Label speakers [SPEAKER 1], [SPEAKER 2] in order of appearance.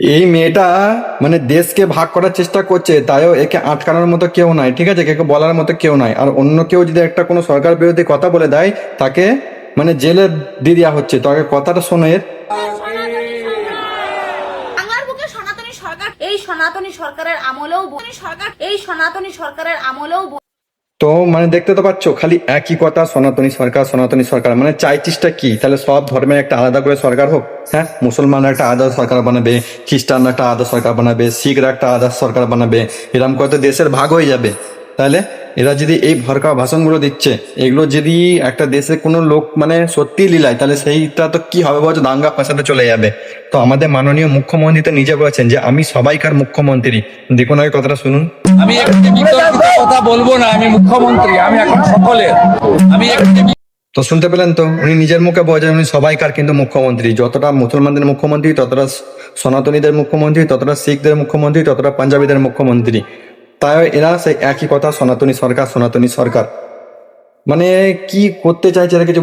[SPEAKER 1] এই মেয়েটা মানে দেশকে ভাগ করার চেষ্টা করছে, তাইও একে আটকানোর মতো কেউ নাই, ঠিক আছে, একে বলার মতো কেউ নাই। আর অন্য কেউ যদি একটা কোনো সরকার বিরোধী কথা বলে দেয়, তাকে মানে জেলে দিয়ে দেওয়া হচ্ছে। তো আগে কথাটা শোনো এর।
[SPEAKER 2] বাংলার বুকে সনাতনী সরকার, এই সনাতনী সরকারের আমলেও সনাতনী সরকারের আমলেও
[SPEAKER 1] তো মানে দেখতে তো পাচ্ছ খালি একই কথা, সনাতনী সরকার সনাতনী সরকার। মানে চাইছিসটা কি? তাহলে সব ধর্মের একটা আলাদা করে সরকার হোক? হ্যাঁ, মুসলমানরা একটা আলাদা সরকার বানাবে, খ্রিস্টানরা একটা আলাদা সরকার বানাবে, শিখরা একটা আলাদা সরকার বানাবে, এরকম করে তো দেশের ভাগ হয়ে যাবে। তাহলে এরা যদি এই ভরকা ভাষণগুলো দিচ্ছে, এগুলো যদি একটা দেশে কোনো লোক মানে সত্যি লীলায়, তাহলে সেইটা তো কি হবে বলছো, দাঙ্গা ফাসাদে চলে যাবে। তো আমাদের মাননীয় মুখ্যমন্ত্রী তো নিজে বলেছেন যে আমি সবাইকার মুখ্যমন্ত্রী। দেখুন আগে কথাটা শুনুন।
[SPEAKER 3] আমি একটি বিতর্কিত কথা বলবো না, আমি মুখ্যমন্ত্রী, আমি এখন সকলের। আমি একটি
[SPEAKER 1] তো শুনতে পেলেন তো, উনি নিজের মুখে বলেছেন উনি সবাইকার কিন্তু মুখ্যমন্ত্রী। যতটা মুসলমানদের মুখ্যমন্ত্রী, ততটা সনাতনীদের মুখ্যমন্ত্রী, ততটা শিখদের মুখ্যমন্ত্রী, ততটা পাঞ্জাবিদের মুখ্যমন্ত্রী। তাই এরা সেই একই কথা, সনাতনী সরকার সনাতনী সরকার। মানে কি করতে চাইছে এরা কিছু